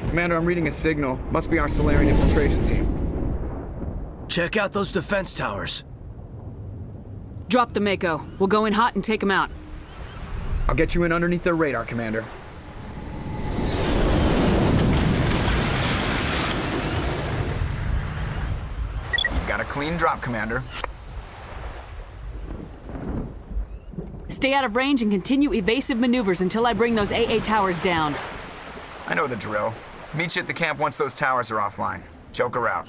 Commander, I'm reading a signal. Must be our Salarian infiltration team. Check out those defense towers. Drop the Mako. We'll go in hot and take them out. I'll get you in underneath their radar, Commander. You've got a clean drop, Commander. Stay out of range and continue evasive maneuvers until I bring those AA towers down. I know the drill. Meet you at the camp once those towers are offline. Joker out.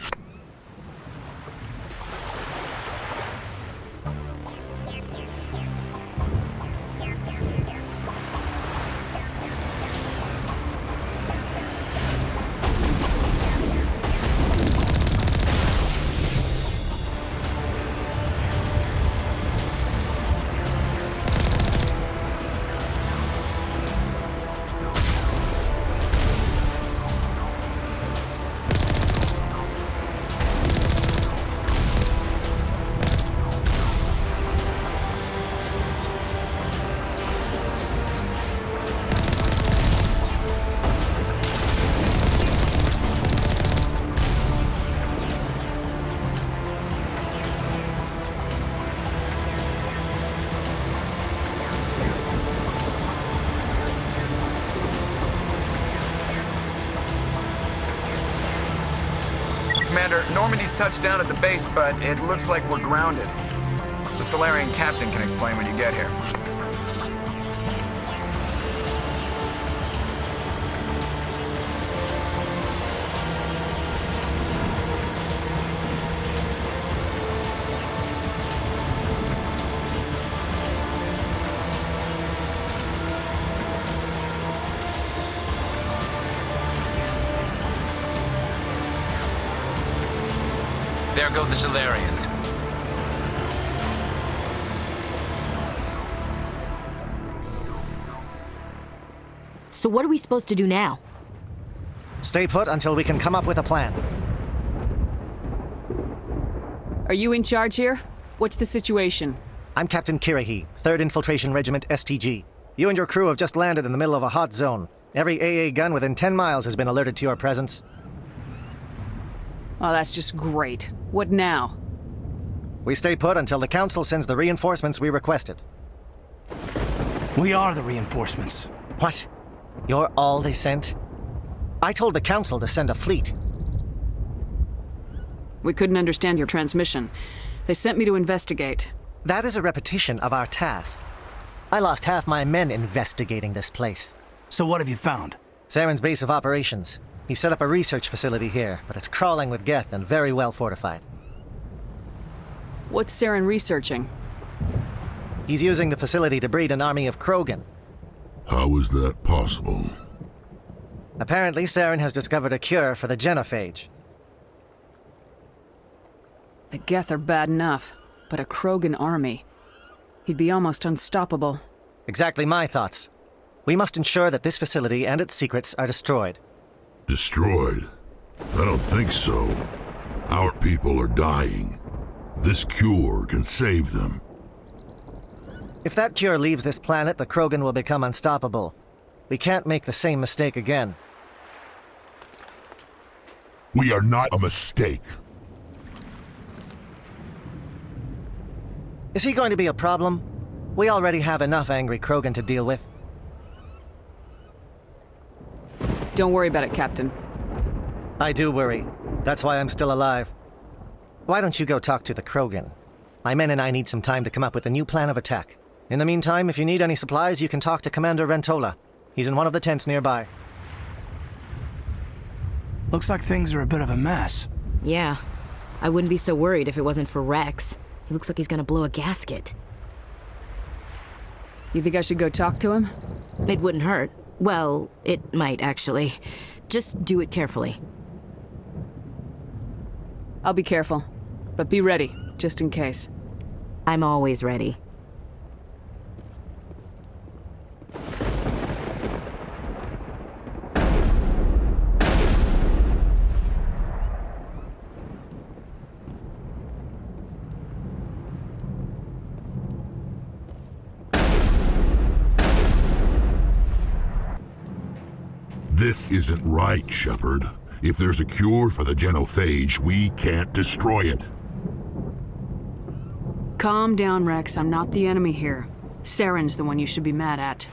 Commander, Normandy's touched down at the base, but it looks like we're grounded. The Salarian Captain can explain when you get here. There go the Salarians. So what are we supposed to do now? Stay put until we can come up with a plan. Are you in charge here? What's the situation? I'm Captain Kirrahe, 3rd Infiltration Regiment STG. You and your crew have just landed in the middle of a hot zone. Every AA gun within 10 miles has been alerted to your presence. Oh, that's just great. What now? We stay put until the Council sends the reinforcements we requested. We are the reinforcements. What? You're all they sent? I told the Council to send a fleet. We couldn't understand your transmission. They sent me to investigate. That is a repetition of our task. I lost half my men investigating this place. So what have you found? Saren's base of operations. He set up a research facility here, but it's crawling with Geth and very well fortified. What's Saren researching? He's using the facility to breed an army of Krogan. How is that possible? Apparently, Saren has discovered a cure for the genophage. The Geth are bad enough, but a Krogan army. He'd be almost unstoppable. Exactly my thoughts. We must ensure that this facility and its secrets are destroyed. Destroyed? I don't think so. Our people are dying. This cure can save them. If that cure leaves this planet, the Krogan will become unstoppable. We can't make the same mistake again. We are not a mistake. Is he going to be a problem? We already have enough angry Krogan to deal with. Don't worry about it, Captain. I do worry. That's why I'm still alive. Why don't you go talk to the Krogan? My men and I need some time to come up with a new plan of attack. In the meantime, if you need any supplies, you can talk to Commander Rentola. He's in one of the tents nearby. Looks like things are a bit of a mess. Yeah. I wouldn't be so worried if it wasn't for Wrex. He looks like he's gonna blow a gasket. You think I should go talk to him? It wouldn't hurt. Well, it might, actually. Just do it carefully. I'll be careful. But be ready, just in case. I'm always ready. This isn't right, Shepard. If there's a cure for the genophage, we can't destroy it. Calm down, Wrex. I'm not the enemy here. Saren's the one you should be mad at.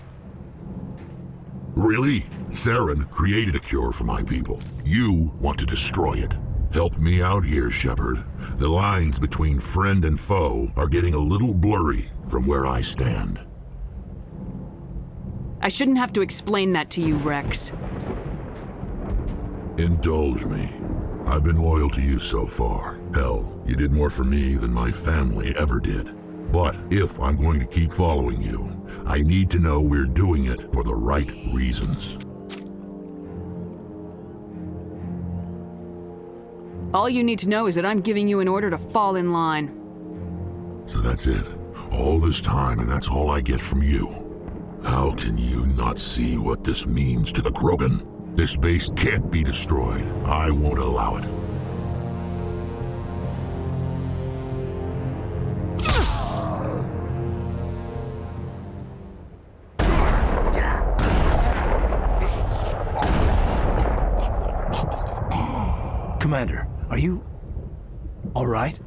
Really? Saren created a cure for my people. You want to destroy it. Help me out here, Shepard. The lines between friend and foe are getting a little blurry from where I stand. I shouldn't have to explain that to you, Wrex. Indulge me. I've been loyal to you so far. Hell, you did more for me than my family ever did. But if I'm going to keep following you, I need to know we're doing it for the right reasons. All you need to know is that I'm giving you an order to fall in line. So that's it. All this time, and that's all I get from you. How can you not see what this means to the Krogan? This base can't be destroyed. I won't allow it. Commander, are you all right?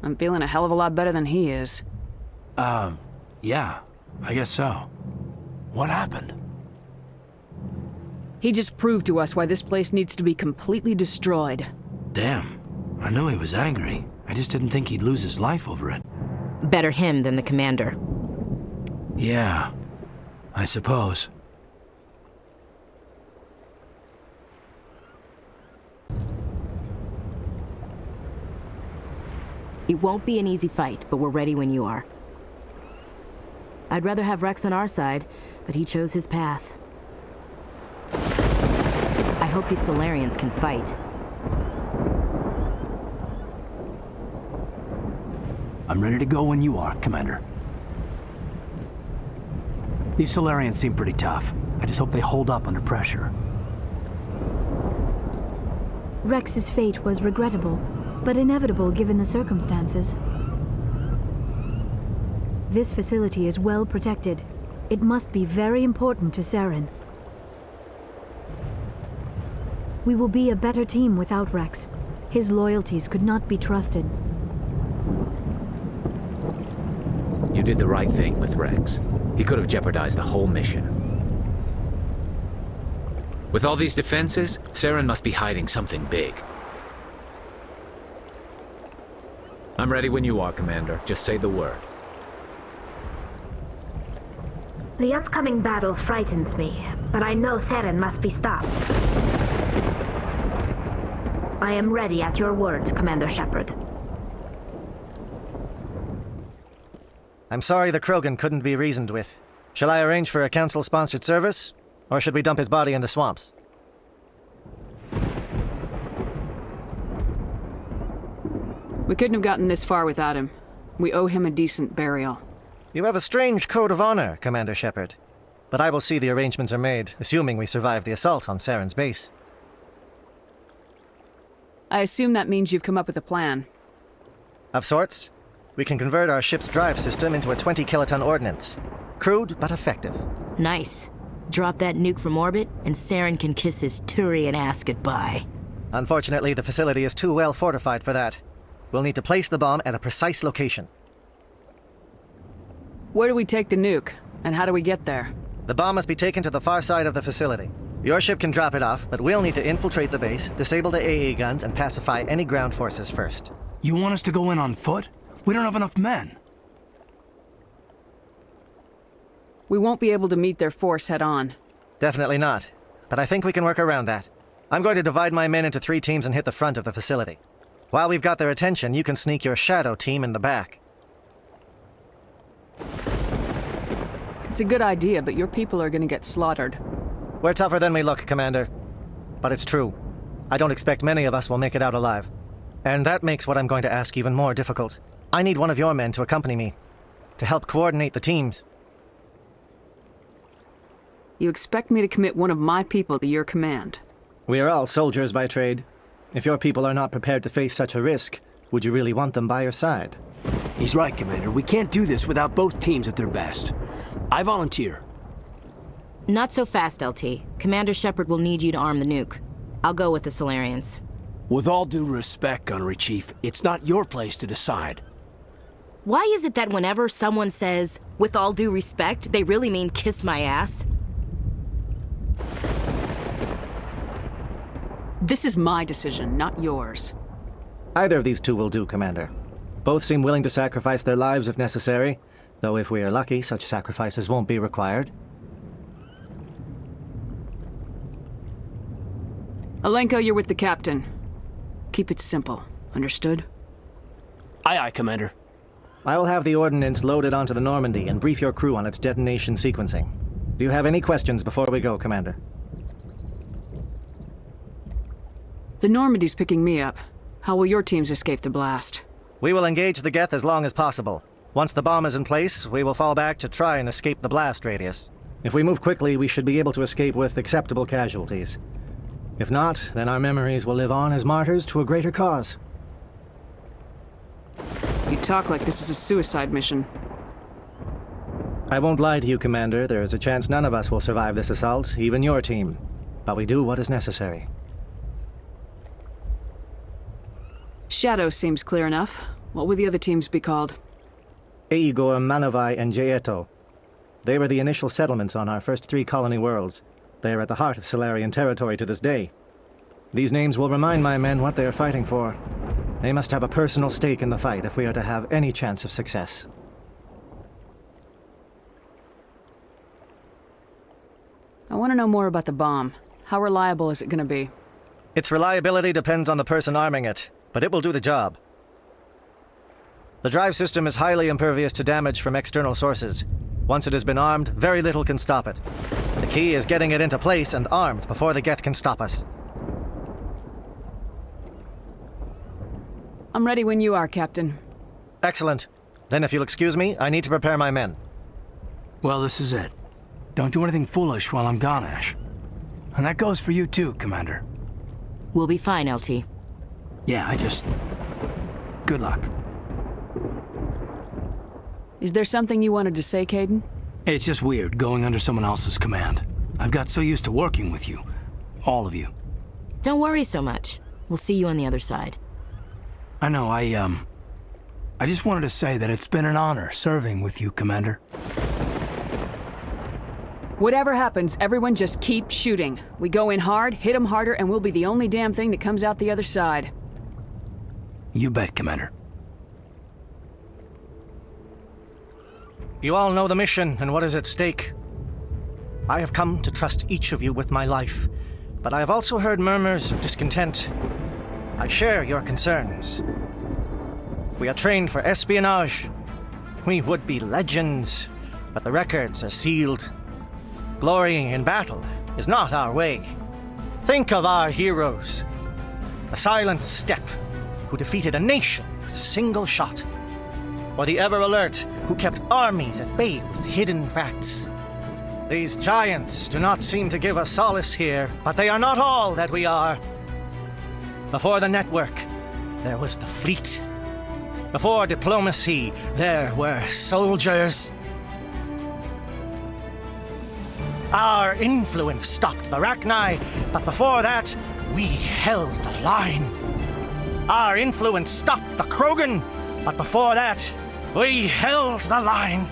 I'm feeling a hell of a lot better than he is. Yeah, I guess so. What happened? He just proved to us why this place needs to be completely destroyed. Damn, I knew he was angry. I just didn't think he'd lose his life over it. Better him than the commander. Yeah, I suppose. It won't be an easy fight, but we're ready when you are. I'd rather have Wrex on our side, but he chose his path. I hope these Salarians can fight. I'm ready to go when you are, Commander. These Salarians seem pretty tough. I just hope they hold up under pressure. Rex's fate was regrettable, but inevitable given the circumstances. This facility is well protected. It must be very important to Saren. We will be a better team without Wrex. His loyalties could not be trusted. You did the right thing with Wrex. He could have jeopardized the whole mission. With all these defenses, Saren must be hiding something big. I'm ready when you are, Commander. Just say the word. The upcoming battle frightens me, but I know Saren must be stopped. I am ready at your word, Commander Shepard. I'm sorry the Krogan couldn't be reasoned with. Shall I arrange for a council-sponsored service? Or should we dump his body in the swamps? We couldn't have gotten this far without him. We owe him a decent burial. You have a strange code of honor, Commander Shepard. But I will see the arrangements are made, assuming we survive the assault on Saren's base. I assume that means you've come up with a plan. Of sorts. We can convert our ship's drive system into a 20-kiloton ordnance. Crude, but effective. Nice. Drop that nuke from orbit, and Saren can kiss his Turian ass goodbye. Unfortunately, the facility is too well fortified for that. We'll need to place the bomb at a precise location. Where do we take the nuke, and how do we get there? The bomb must be taken to the far side of the facility. Your ship can drop it off, but we'll need to infiltrate the base, disable the AA guns, and pacify any ground forces first. You want us to go in on foot? We don't have enough men. We won't be able to meet their force head-on. Definitely not. But I think we can work around that. I'm going to divide my men into 3 teams and hit the front of the facility. While we've got their attention, you can sneak your shadow team in the back. It's a good idea, but your people are gonna get slaughtered. We're tougher than we look, Commander. But it's true. I don't expect many of us will make it out alive. And that makes what I'm going to ask even more difficult. I need one of your men to accompany me, to help coordinate the teams. You expect me to commit one of my people to your command? We are all soldiers by trade. If your people are not prepared to face such a risk, would you really want them by your side? He's right, Commander. We can't do this without both teams at their best. I volunteer. Not so fast, LT. Commander Shepard will need you to arm the nuke. I'll go with the Salarians. With all due respect, Gunnery Chief, it's not your place to decide. Why is it that whenever someone says, with all due respect, they really mean kiss my ass? This is my decision, not yours. Either of these two will do, Commander. Both seem willing to sacrifice their lives if necessary, though if we are lucky, such sacrifices won't be required. Alenko, you're with the captain. Keep it simple. Understood? Aye, aye, Commander. I will have the ordnance loaded onto the Normandy and brief your crew on its detonation sequencing. Do you have any questions before we go, Commander? The Normandy's picking me up. How will your teams escape the blast? We will engage the Geth as long as possible. Once the bomb is in place, we will fall back to try and escape the blast radius. If we move quickly, we should be able to escape with acceptable casualties. If not, then our memories will live on as martyrs to a greater cause. You talk like this is a suicide mission. I won't lie to you, Commander. There is a chance none of us will survive this assault, even your team. But we do what is necessary. Shadow seems clear enough. What would the other teams be called? Igor, Manovai, and Jaeto. They were the initial settlements on our first 3 colony worlds. They are at the heart of Salarian territory to this day. These names will remind my men what they are fighting for. They must have a personal stake in the fight if we are to have any chance of success. I want to know more about the bomb. How reliable is it going to be? Its reliability depends on the person arming it, but it will do the job. The drive system is highly impervious to damage from external sources. Once it has been armed, very little can stop it. The key is getting it into place and armed before the Geth can stop us. I'm ready when you are, Captain. Excellent. Then if you'll excuse me, I need to prepare my men. Well, this is it. Don't do anything foolish while I'm gone, Ash. And that goes for you too, Commander. We'll be fine, LT. Yeah, good luck. Is there something you wanted to say, Caden? It's just weird going under someone else's command. I've got so used to working with you. All of you. Don't worry so much. We'll see you on the other side. I know, I just wanted to say that it's been an honor serving with you, Commander. Whatever happens, everyone just keep shooting. We go in hard, hit them harder, and we'll be the only damn thing that comes out the other side. You bet, Commander. You all know the mission and what is at stake. I have come to trust each of you with my life, but I have also heard murmurs of discontent. I share your concerns. We are trained for espionage. We would be legends, but the records are sealed. Glory in battle is not our way. Think of our heroes. The Silent Step, who defeated a nation with a single shot. Or the Ever Alert, who kept armies at bay with hidden facts. These giants do not seem to give us solace here, but they are not all that we are. Before the network, there was the fleet. Before diplomacy, there were soldiers. Our influence stopped the Rachni, but before that, we held the line. Our influence stopped the Krogan, but before that, we held the line.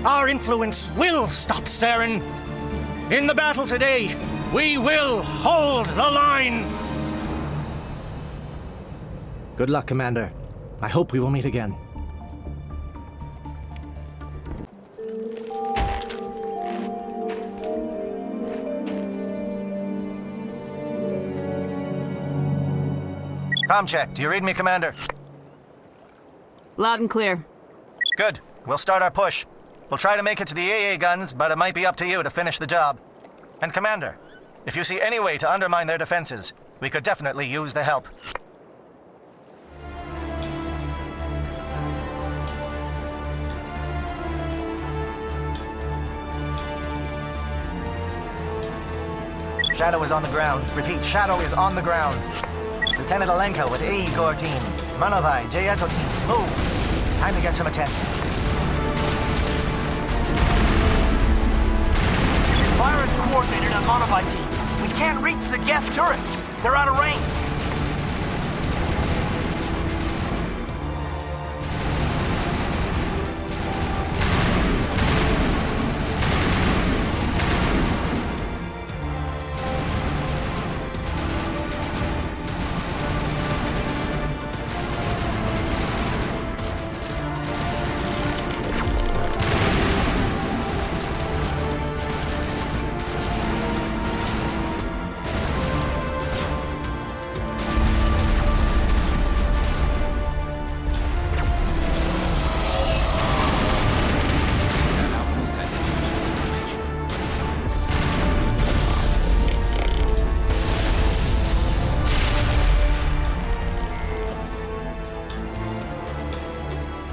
Our influence will stop Saren. In the battle today, we will hold the line. Good luck, Commander. I hope we will meet again. Comm check. Do you read me, Commander? Loud and clear. Good. We'll start our push. We'll try to make it to the AA guns, but it might be up to you to finish the job. And Commander, if you see any way to undermine their defenses, we could definitely use the help. Shadow is on the ground. Repeat, Shadow is on the ground. Lieutenant Alenko with Igor team. Manovai, Jaeto team, move. Time to get some attention. activated a Monobi team. We can't reach the Geth turrets. They're out of range.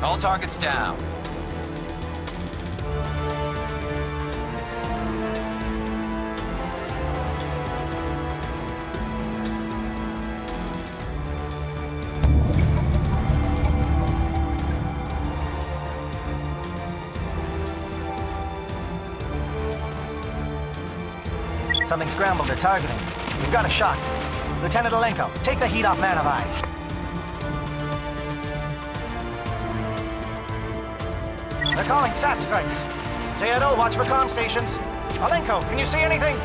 All targets down. Something scrambled. They're targeting. We've got a shot. Lieutenant Alenko, take the heat off Manovi. They're calling SAT strikes. JNO, watch for comm stations. Alenko, can you see anything?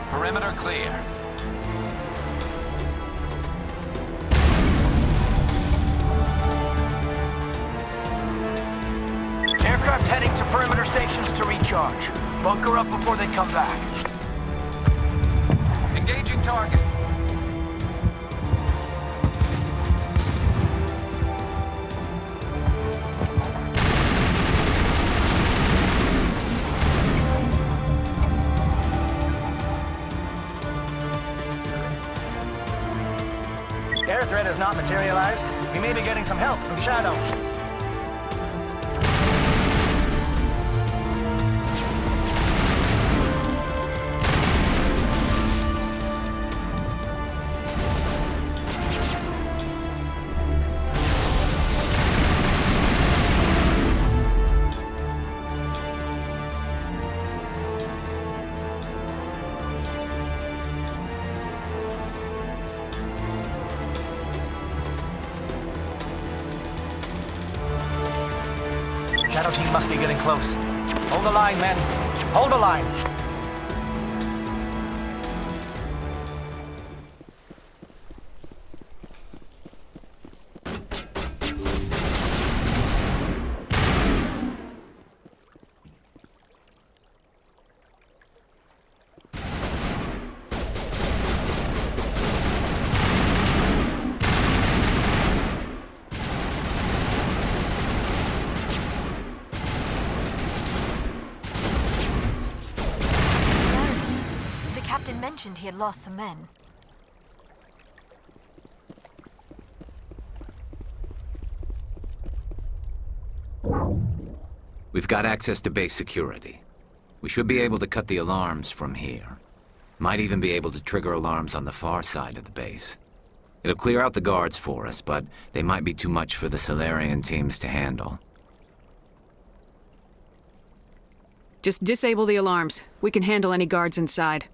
Perimeter clear. Aircraft heading to perimeter stations to recharge. Bunker up before they come back. Engaging target. Air threat has not materialized. We may be getting some help from Shadow. Shadow team must be getting close. Hold the line, men. Hold the line. Mentioned he had lost some men. We've got access to base security. We should be able to cut the alarms from here. Might even be able to trigger alarms on the far side of the base. It'll clear out the guards for us, but they might be too much for the Salarian teams to handle. Just disable the alarms. We can handle any guards inside.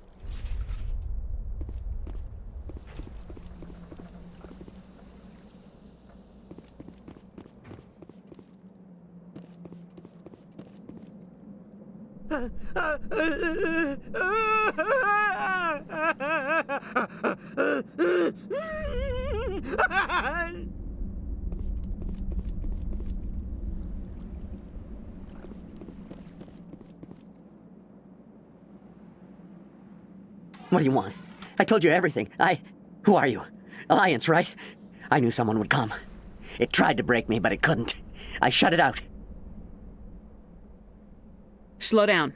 What do you want? I told you everything. Who are you? Alliance, right? I knew someone would come. It tried to break me, but it couldn't. I shut it out. Slow down.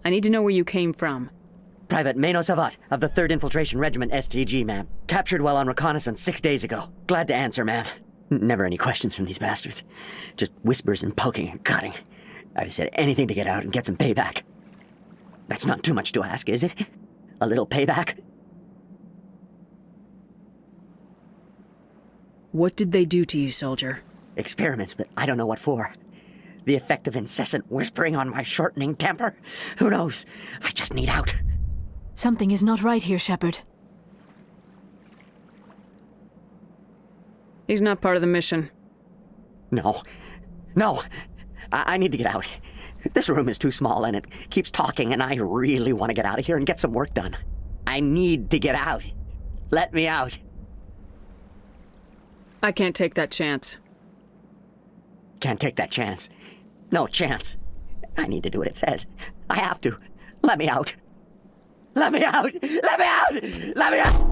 I need to know where you came from. Private Mano Savat of the 3rd Infiltration Regiment STG, ma'am. Captured while on reconnaissance 6 days ago. Glad to answer, ma'am. Never any questions from these bastards. Just whispers and poking and cutting. I'd have said anything to get out and get some payback. That's not too much to ask, is it? A little payback? What did they do to you, soldier? Experiments, but I don't know what for. The effect of incessant whispering on my shortening temper? Who knows? I just need out. Something is not right here, Shepard. He's not part of the mission. No. I need to get out. This room is too small and it keeps talking and I really want to get out of here and get some work done. I need to get out. Let me out. I can't take that chance. Can't take that chance. No chance. I need to do what it says. I have to. Let me out. Let me out! Let me out! Let me out!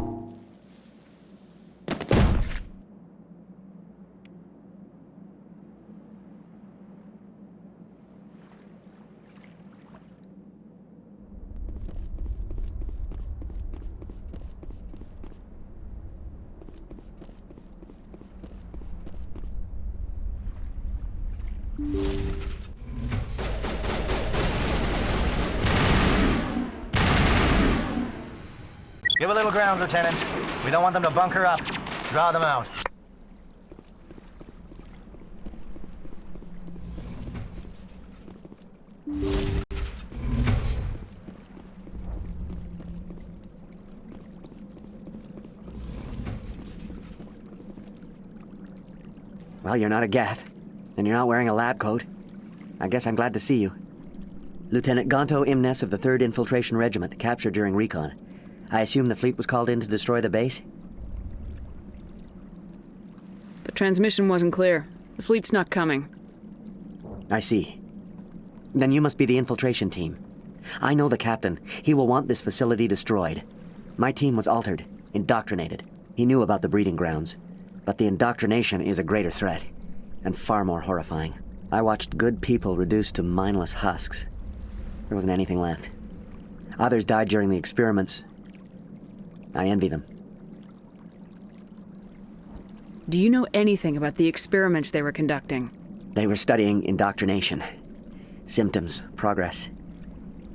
Give a little ground, Lieutenant. We don't want them to bunker up. Draw them out. Well, you're not a Gath, and you're not wearing a lab coat. I guess I'm glad to see you. Lieutenant Gonto Imnes of the 3rd Infiltration Regiment, captured during recon. I assume the fleet was called in to destroy the base? The transmission wasn't clear. The fleet's not coming. I see. Then you must be the infiltration team. I know the captain. He will want this facility destroyed. My team was altered, indoctrinated. He knew about the breeding grounds. But the indoctrination is a greater threat, and far more horrifying. I watched good people reduced to mindless husks. There wasn't anything left. Others died during the experiments. I envy them. Do you know anything about the experiments they were conducting? They were studying indoctrination. Symptoms, progress.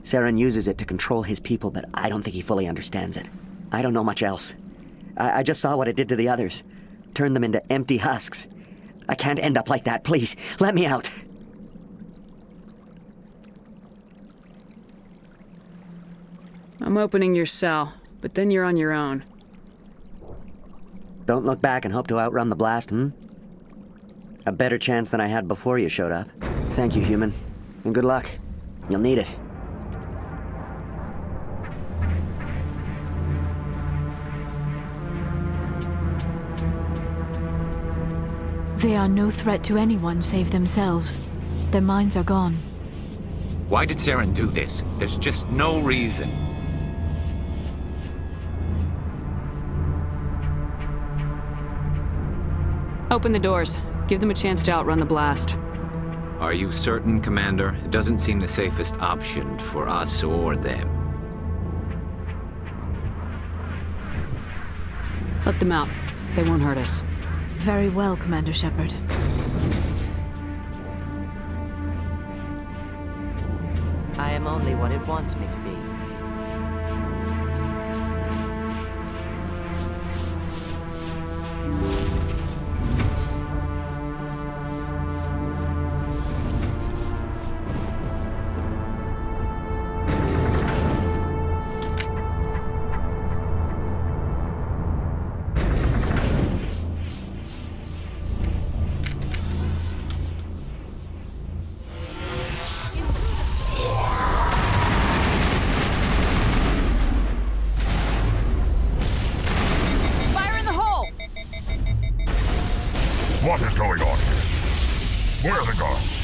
Saren uses it to control his people, but I don't think he fully understands it. I don't know much else. I just saw what it did to the others. Turned them into empty husks. I can't end up like that, please. Let me out. I'm opening your cell, but then you're on your own. Don't look back and hope to outrun the blast, A better chance than I had before you showed up. Thank you, human. And good luck. You'll need it. They are no threat to anyone save themselves. Their minds are gone. Why did Saren do this? There's just no reason. Open the doors. Give them a chance to outrun the blast. Are you certain, Commander? It doesn't seem the safest option for us or them. Let them out. They won't hurt us. Very well, Commander Shepard. I am only what it wants me to be. What is going on here? Where are the guards?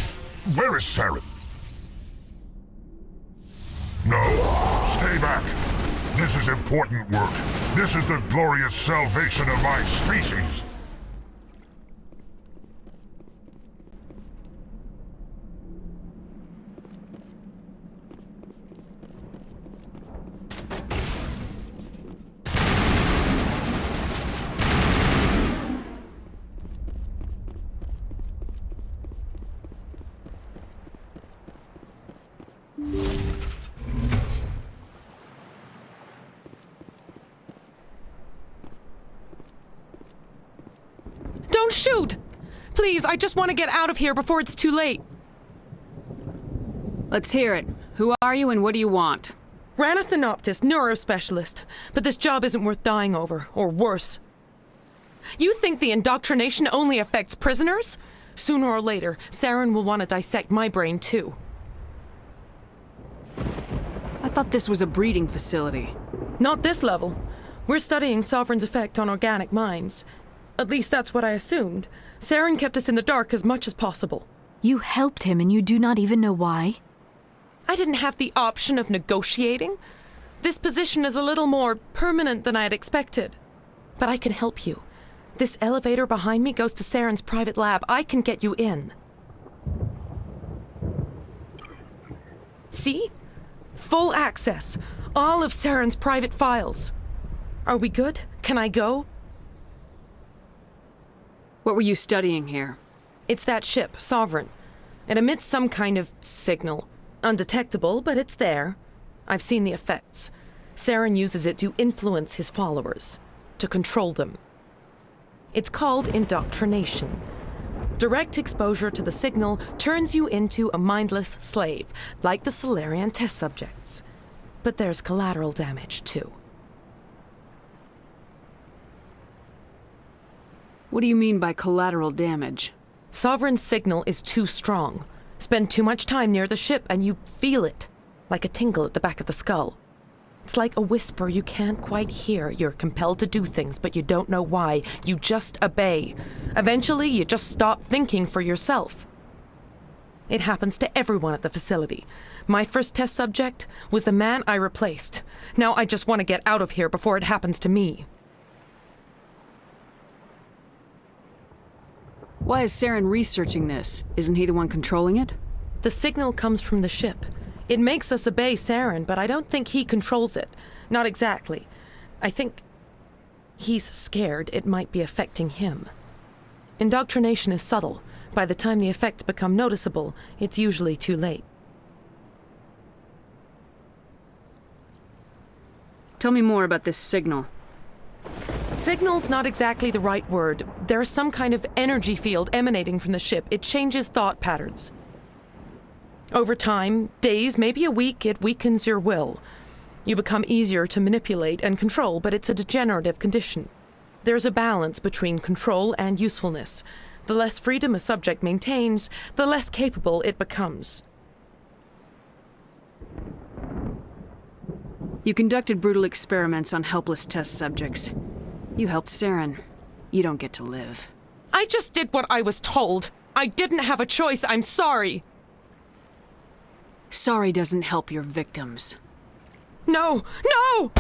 Where is Saren? No, stay back. This is important work. This is the glorious salvation of my species. shoot! Please, I just want to get out of here before it's too late. Let's hear it. Who are you and what do you want? Ranathanoptis, neurospecialist. But this job isn't worth dying over, or worse. You think the indoctrination only affects prisoners? Sooner or later, Saren will want to dissect my brain too. I thought this was a breeding facility. Not this level. We're studying Sovereign's effect on organic minds. At least that's what I assumed. Saren kept us in the dark as much as possible. You helped him and you do not even know why? I didn't have the option of negotiating. This position is a little more permanent than I had expected. But I can help you. This elevator behind me goes to Saren's private lab. I can get you in. See? Full access. All of Saren's private files. Are we good? Can I go? What were you studying here? It's that ship, Sovereign. It emits some kind of signal. Undetectable, but it's there. I've seen the effects. Saren uses it to influence his followers, to control them. It's called indoctrination. Direct exposure to the signal turns you into a mindless slave, like the Salarian test subjects. But there's collateral damage, too. What do you mean by collateral damage? Sovereign's signal is too strong. Spend too much time near the ship and you feel it, like a tingle at the back of the skull. It's like a whisper you can't quite hear. You're compelled to do things, but you don't know why. You just obey. Eventually, you just stop thinking for yourself. It happens to everyone at the facility. My first test subject was the man I replaced. Now I just want to get out of here before it happens to me. Why is Saren researching this? Isn't he the one controlling it? The signal comes from the ship. It makes us obey Saren, but I don't think he controls it. Not exactly. I think he's scared it might be affecting him. Indoctrination is subtle. By the time the effects become noticeable, it's usually too late. Tell me more about this signal. Signal's not exactly the right word. There's some kind of energy field emanating from the ship. It changes thought patterns. Over time, days, maybe a week, it weakens your will. You become easier to manipulate and control, but it's a degenerative condition. There's a balance between control and usefulness. The less freedom a subject maintains, the less capable it becomes. You conducted brutal experiments on helpless test subjects. You helped Saren. You don't get to live. I just did what I was told. I didn't have a choice. I'm sorry. Sorry doesn't help your victims. No! No!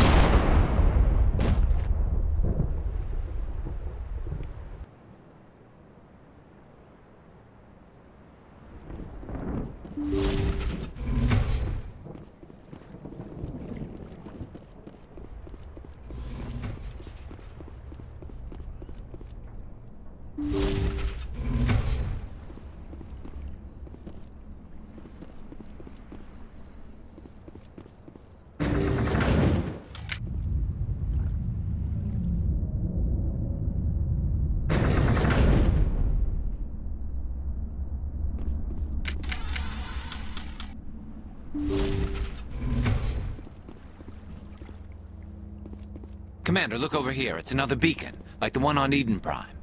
Commander, look over here. It's another beacon, like the one on Eden Prime.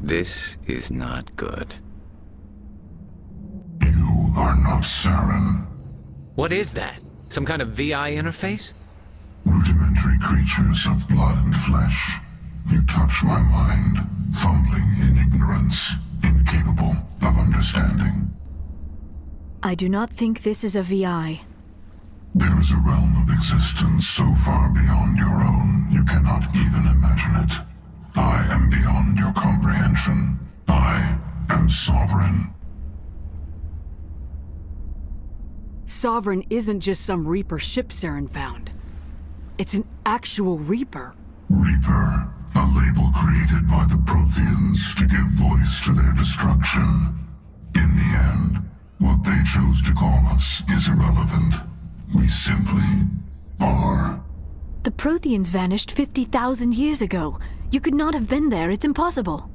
This is not good. You are not Saren. What is that? Some kind of VI interface? Rudimentary creatures of blood and flesh. You touch my mind, fumbling in ignorance, incapable of understanding. I do not think this is a VI. There is a realm of existence so far beyond your own, you cannot even imagine it. I am beyond your comprehension. I am sovereign. Sovereign isn't just some Reaper ship Saren found. It's an actual Reaper. Reaper, a label created by the Protheans to give voice to their destruction. In the end, what they chose to call us is irrelevant. We simply are. The Protheans vanished 50,000 years ago. You could not have been there. It's impossible.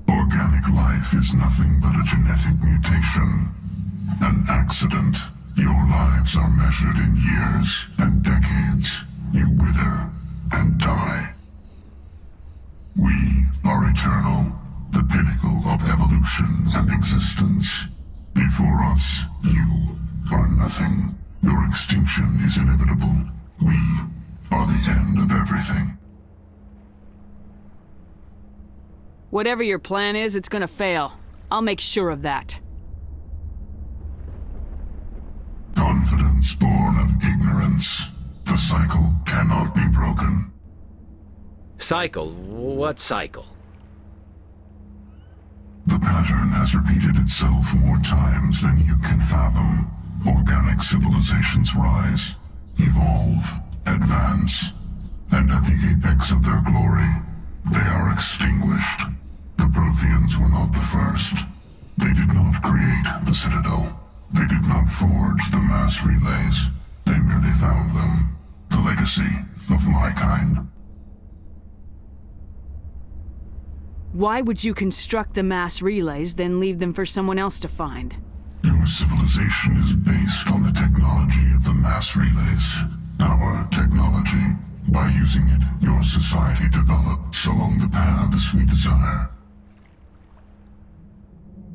Organic life is nothing but a genetic mutation. An accident. Your lives are measured in years and decades. You wither and die. We are eternal, the pinnacle of evolution and existence. Before us, you are nothing. Your extinction is inevitable. We are the end of everything. Whatever your plan is, it's gonna fail. I'll make sure of that. Confidence born of ignorance. The cycle cannot be broken. Cycle? What cycle? The pattern has repeated itself more times than you can fathom. Organic civilizations rise, evolve, advance, and at the apex of their glory, they are extinguished. The Protheans were not the first. They did not create the Citadel. They did not forge the mass relays. They merely found them, the legacy of my kind. Why would you construct the mass relays, then leave them for someone else to find? Your civilization is based on the technology of the mass relays. Our technology. By using it, your society develops along the paths we desire.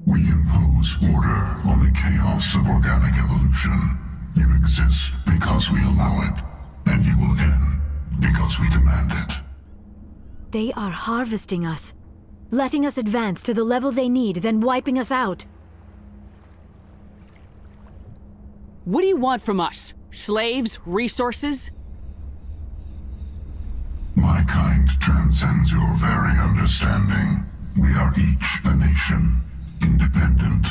We impose order on the chaos of organic evolution. You exist because we allow it, and you will end because we demand it. They are harvesting us, letting us advance to the level they need, then wiping us out. What do you want from us? Slaves? Resources? My kind transcends your very understanding. We are each a nation, independent,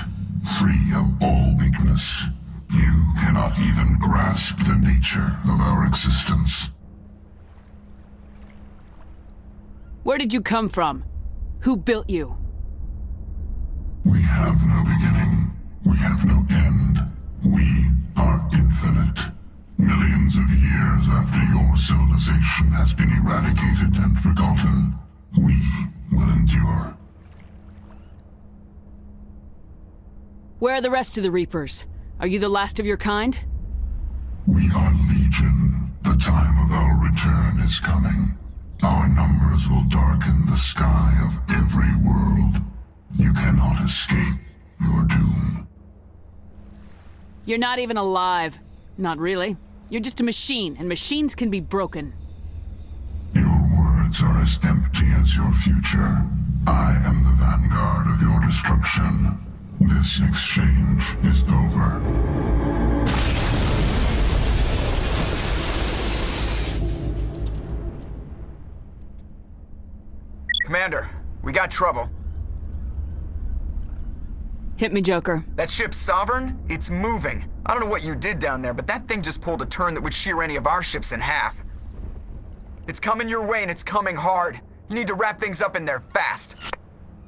free of all weakness. You cannot even grasp the nature of our existence. Where did you come from? Who built you? We have no beginning. We have no end. We are infinite. Millions of years after your civilization has been eradicated and forgotten, we will endure. Where are the rest of the Reapers? Are you the last of your kind? We are legion. The time of our return is coming. Our numbers will darken the sky of every world. You cannot escape your doom. You're not even alive. Not really. You're just a machine, and machines can be broken. Your words are as empty as your future. I am the vanguard of your destruction. This exchange is over. Commander, we got trouble. Hit me, Joker. That ship's Sovereign? It's moving. I don't know what you did down there, but that thing just pulled a turn that would shear any of our ships in half. It's coming your way, and it's coming hard. You need to wrap things up in there fast.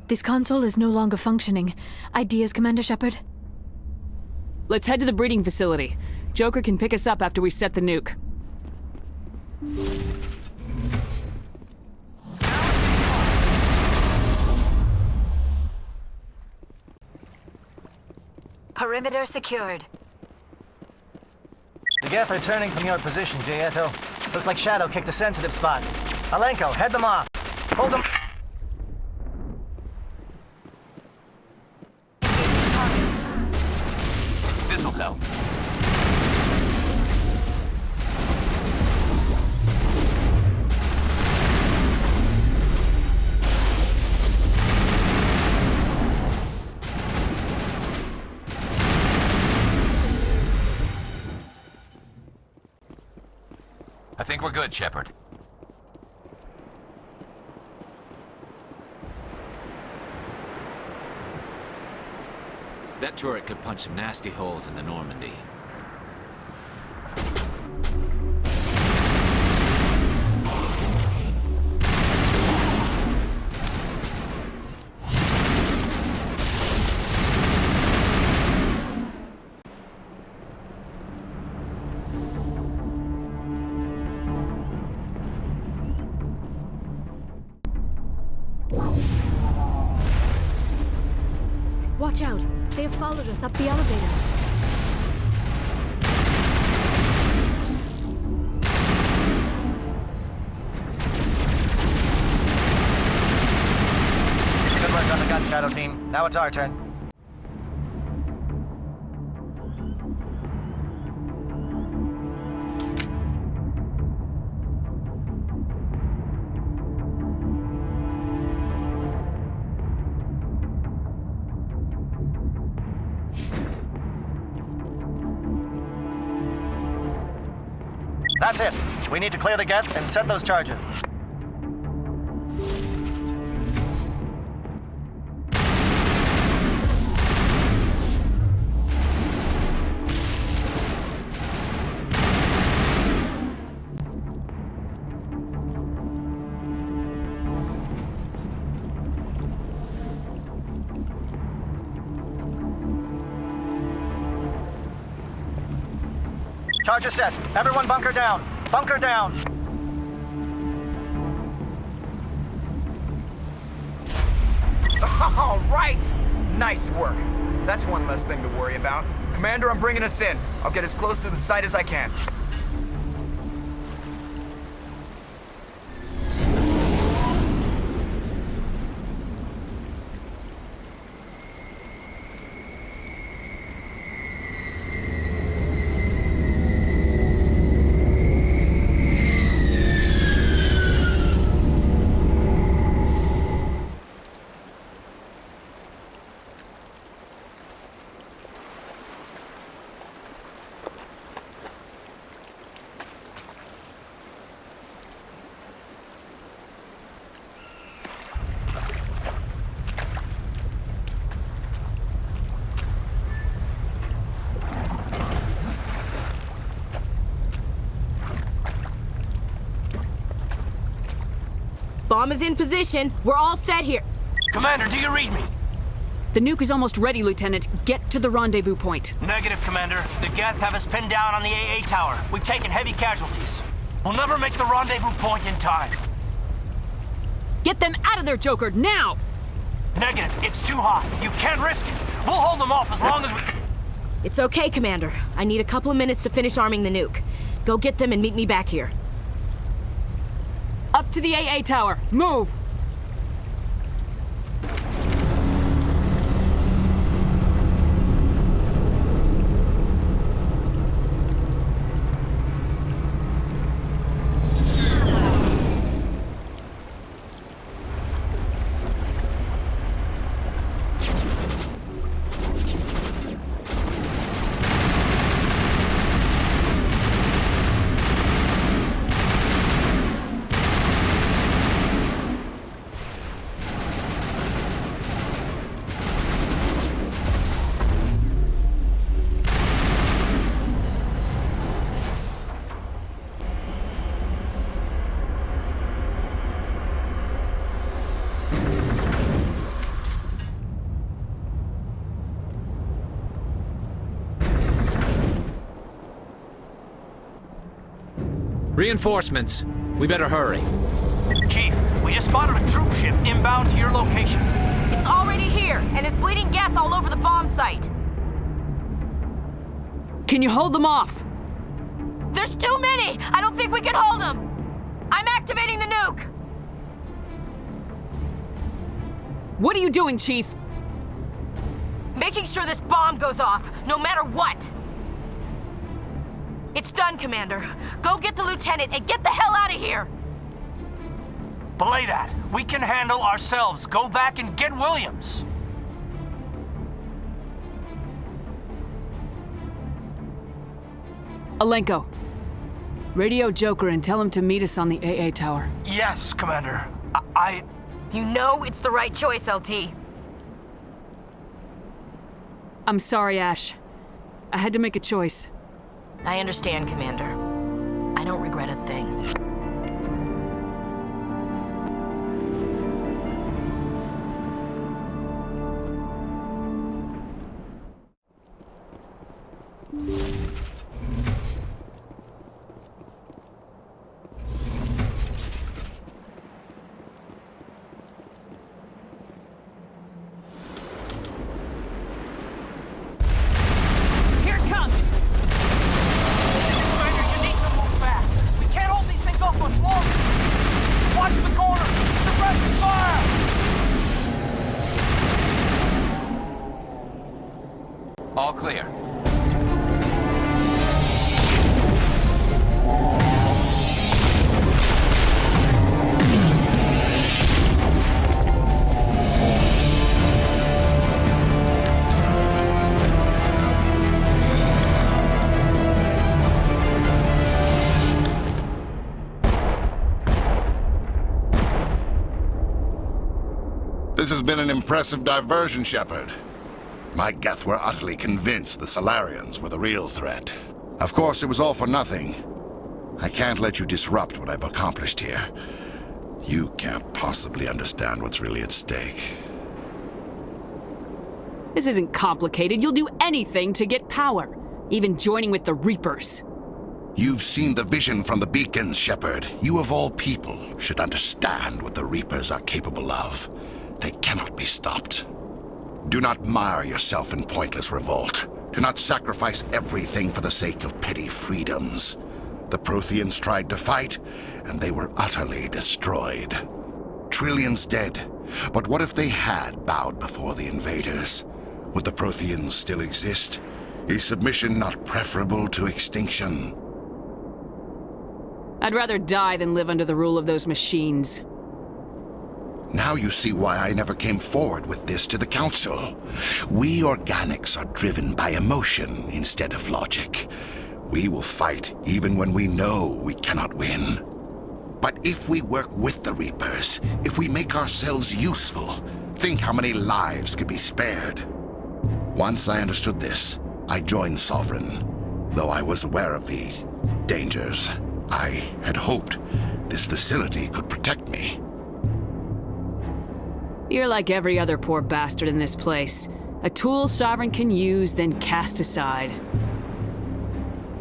This console is no longer functioning. Ideas, Commander Shepard? Let's head to the breeding facility. Joker can pick us up after we set the nuke. Perimeter secured. The Geth are turning from your position, Jaeto. Looks like Shadow kicked a sensitive spot. Alenko, head them off. Hold them. This'll help. think we're good, Shepard. That turret could punch some nasty holes in the Normandy. Watch out! They have followed us up the elevator. Good work on the gun, Shadow Team. Now it's our turn. That's it. We need to clear the geth and set those charges. Charges set. Everyone bunker down. Bunker down. All right! Nice work. That's one less thing to worry about. Commander, I'm bringing us in. I'll get as close to the site as I can. Bomb is in position. We're all set here. Commander, do you read me? The nuke is almost ready, Lieutenant. Get to the rendezvous point. Negative, Commander. The Geth have us pinned down on the AA tower. We've taken heavy casualties. We'll never make the rendezvous point in time. Get them out of there, Joker, now! Negative. It's too hot. You can't risk it. We'll hold them off as long as we... It's okay, Commander. I need a couple of minutes to finish arming the nuke. Go get them and meet me back here. Up to the AA tower. Move! Reinforcements. We better hurry. Chief, we just spotted a troop ship inbound to your location. It's already here, and is bleeding Geth all over the bomb site. Can you hold them off? There's too many! I don't think we can hold them! I'm activating the nuke! What are you doing, Chief? Making sure this bomb goes off, no matter what! It's done, Commander. Go get the lieutenant and get the hell out of here! Belay that. We can handle ourselves. Go back and get Williams. Alenko, Radio Joker and tell him to meet us on the AA tower. Yes, Commander. You know it's the right choice, LT. I'm sorry, Ash. I had to make a choice. I understand, Commander. I don't regret a thing. All clear. This has been an impressive diversion, Shepard. My Geth were utterly convinced the Salarians were the real threat. Of course, it was all for nothing. I can't let you disrupt what I've accomplished here. You can't possibly understand what's really at stake. This isn't complicated. You'll do anything to get power, even joining with the Reapers. You've seen the vision from the beacons, Shepard. You of all people should understand what the Reapers are capable of. They cannot be stopped. Do not mire yourself in pointless revolt. Do not sacrifice everything for the sake of petty freedoms. The Protheans tried to fight, and they were utterly destroyed. Trillions dead. But what if they had bowed before the invaders? Would the Protheans still exist? Is submission not preferable to extinction? I'd rather die than live under the rule of those machines. Now you see why I never came forward with this to the Council. We organics are driven by emotion instead of logic. We will fight even when we know we cannot win. But if we work with the Reapers, if we make ourselves useful, think how many lives could be spared. Once I understood this, I joined Sovereign, though I was aware of the dangers. I had hoped this facility could protect me. You're like every other poor bastard in this place. A tool Sovereign can use, then cast aside.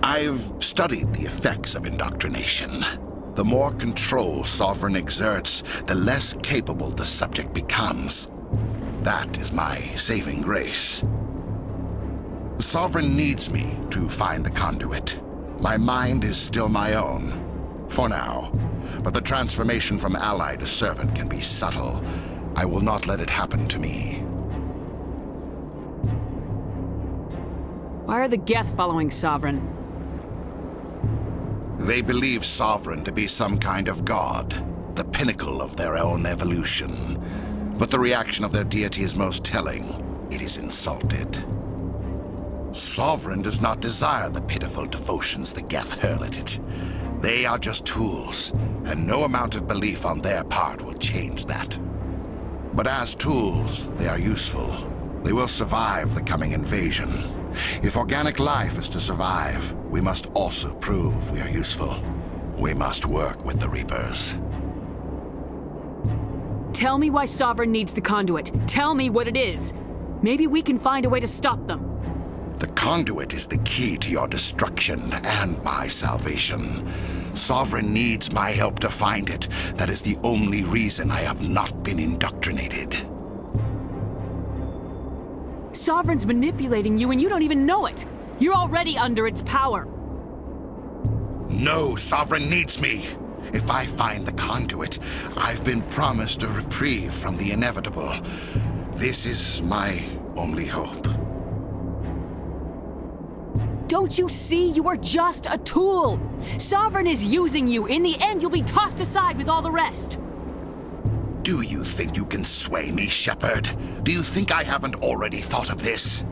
I've studied the effects of indoctrination. The more control Sovereign exerts, the less capable the subject becomes. That is my saving grace. Sovereign needs me to find the conduit. My mind is still my own, for now. But the transformation from ally to servant can be subtle. I will not let it happen to me. Why are the Geth following Sovereign? They believe Sovereign to be some kind of god, the pinnacle of their own evolution. But the reaction of their deity is most telling. It is insulted. Sovereign does not desire the pitiful devotions the Geth hurl at it. They are just tools, and no amount of belief on their part will change that. But as tools, they are useful. They will survive the coming invasion. If organic life is to survive, we must also prove we are useful. We must work with the Reapers. Tell me why Sovereign needs the conduit. Tell me what it is. Maybe we can find a way to stop them. The conduit is the key to your destruction and my salvation. Sovereign needs my help to find it. That is the only reason I have not been indoctrinated. Sovereign's manipulating you and you don't even know it. You're already under its power. No, Sovereign needs me. If I find the conduit, I've been promised a reprieve from the inevitable. This is my only hope. Don't you see? You are just a tool. Sovereign is using you. In the end, you'll be tossed aside with all the rest. Do you think you can sway me, Shepard? Do you think I haven't already thought of this?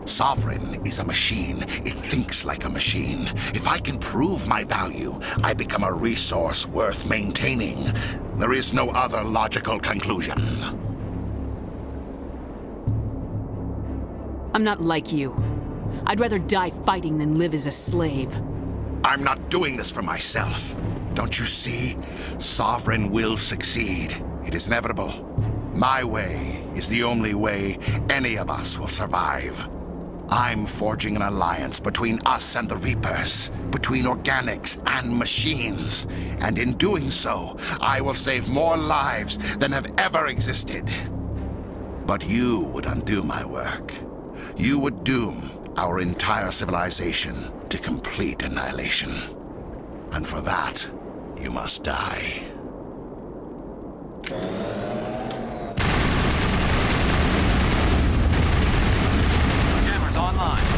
Sovereign is a machine. It thinks like a machine. If I can prove my value, I become a resource worth maintaining. There is no other logical conclusion. I'm not like you. I'd rather die fighting than live as a slave. I'm not doing this for myself. Don't you see? Sovereign will succeed. It is inevitable. My way is the only way any of us will survive. I'm forging an alliance between us and the Reapers, between organics and machines. And in doing so, I will save more lives than have ever existed. But you would undo my work. You would doom our entire civilization to complete annihilation. And for that, you must die. Jammers online.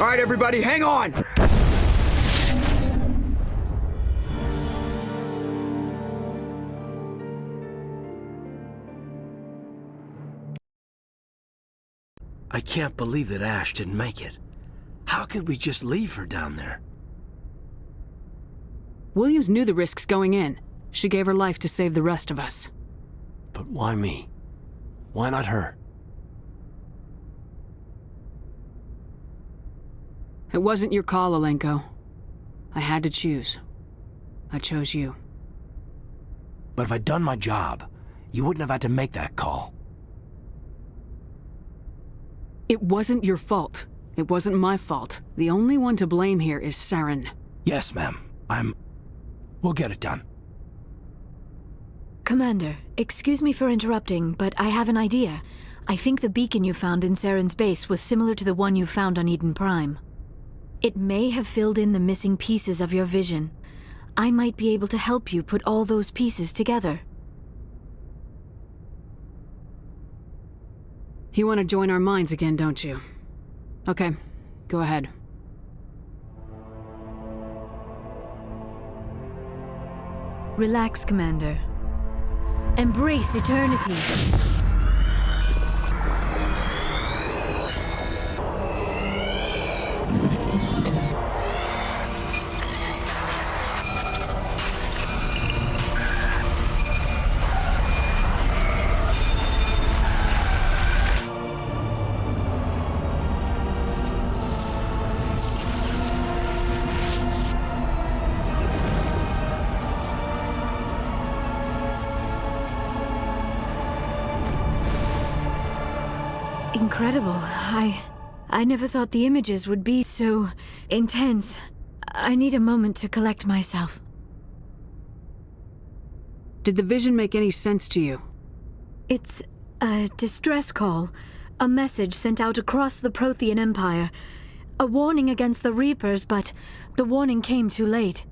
All right, everybody, hang on! I can't believe that Ash didn't make it. How could we just leave her down there? Williams knew the risks going in. She gave her life to save the rest of us. But why me? Why not her? It wasn't your call, Alenko. I had to choose. I chose you. But if I'd done my job, you wouldn't have had to make that call. It wasn't your fault. It wasn't my fault. The only one to blame here is Saren. Yes, ma'am. We'll get it done. Commander, excuse me for interrupting, but I have an idea. I think the beacon you found in Saren's base was similar to the one you found on Eden Prime. It may have filled in the missing pieces of your vision. I might be able to help you put all those pieces together. You want to join our minds again, don't you? Okay, go ahead. Relax, Commander. Embrace eternity. Incredible. I never thought the images would be so intense. I need a moment to collect myself. Did the vision make any sense to you? It's a distress call. A message sent out across the Prothean Empire. A warning against the Reapers, but the warning came too late.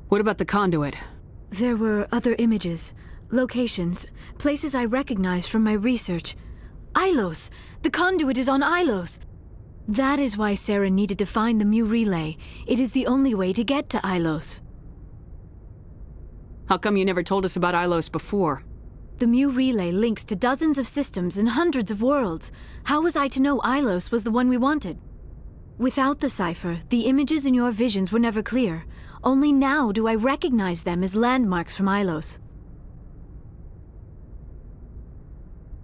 What about the conduit? There were other images. Locations, places I recognize from my research. Ilos! The conduit is on Ilos! That is why Saren needed to find the Mu relay. It is the only way to get to Ilos. How come you never told us about Ilos before? The Mu relay links to dozens of systems and hundreds of worlds. How was I to know Ilos was the one we wanted? Without the cipher, the images in your visions were never clear. Only now do I recognize them as landmarks from Ilos.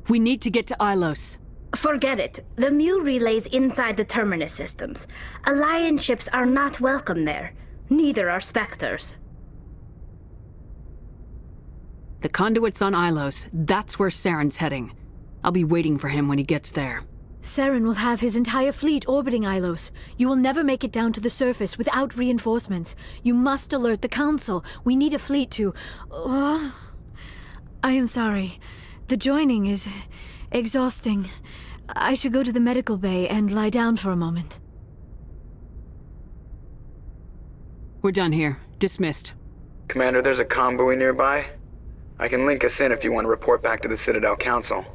We need to get to Ilos. Forget it. The Mu relay's inside the Terminus systems. Alliance ships are not welcome there. Neither are Spectres. The conduit's on Ilos. That's where Saren's heading. I'll be waiting for him when he gets there. Saren will have his entire fleet orbiting Ilos. You will never make it down to the surface without reinforcements. You must alert the Council. We need a fleet to... I am sorry. The joining is exhausting. I should go to the medical bay and lie down for a moment. We're done here. Dismissed. Commander, there's a comm buoy nearby. I can link us in if you want to report back to the Citadel Council.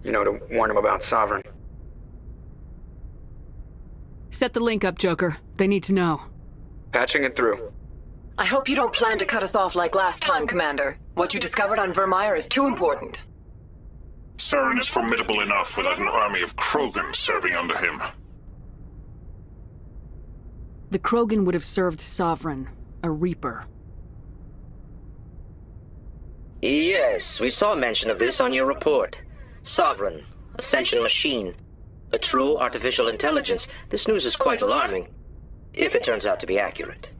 You know, to warn them about Sovereign. Set the link up, Joker. They need to know. Patching it through. I hope you don't plan to cut us off like last time, Commander. What you discovered on Virmire is too important. Saren is formidable enough without an army of Krogan serving under him. The Krogan would have served Sovereign, a Reaper. Yes, we saw mention of this on your report. Sovereign, Ascension machine. A true artificial intelligence. This news is quite alarming, if it turns out to be accurate.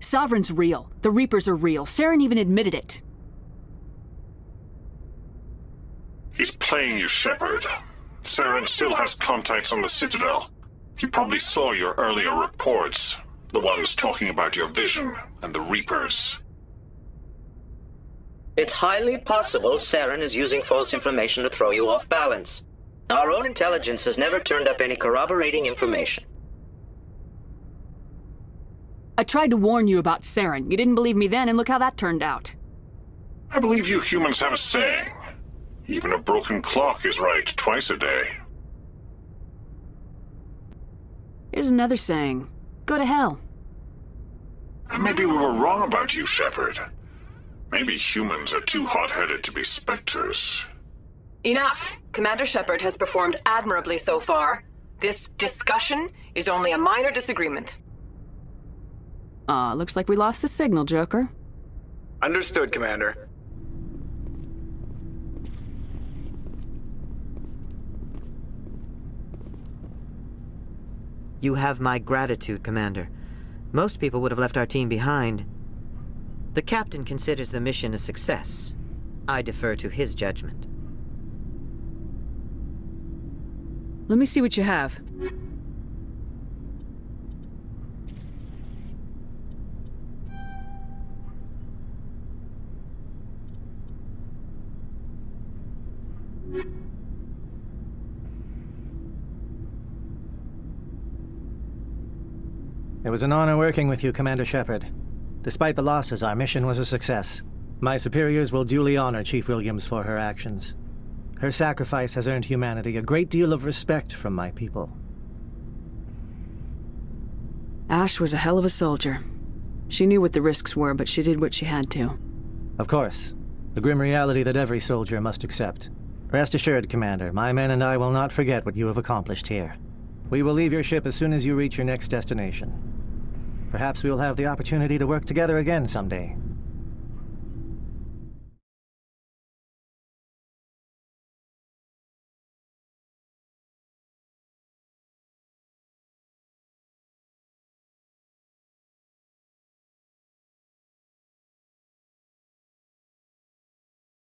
Sovereign's real. The Reapers are real. Saren even admitted it. He's playing you, Shepard. Saren still has contacts on the Citadel. He probably saw your earlier reports. The ones talking about your vision and the Reapers. It's highly possible Saren is using false information to throw you off balance. Our own intelligence has never turned up any corroborating information. I tried to warn you about Saren. You didn't believe me then, and look how that turned out. I believe you humans have a saying. Even a broken clock is right twice a day. Here's another saying. Go to hell. Maybe we were wrong about you, Shepard. Maybe humans are too hot-headed to be Spectres. Enough! Commander Shepard has performed admirably so far. This discussion is only a minor disagreement. Looks like we lost the signal, Joker. Understood, Commander. You have my gratitude, Commander. Most people would have left our team behind. The Captain considers the mission a success. I defer to his judgment. Let me see what you have. It was an honor working with you, Commander Shepard. Despite the losses, our mission was a success. My superiors will duly honor Chief Williams for her actions. Her sacrifice has earned humanity a great deal of respect from my people. Ash was a hell of a soldier. She knew what the risks were, but she did what she had to. Of course. The grim reality that every soldier must accept. Rest assured, Commander, my men and I will not forget what you have accomplished here. We will leave your ship as soon as you reach your next destination. Perhaps we will have the opportunity to work together again someday.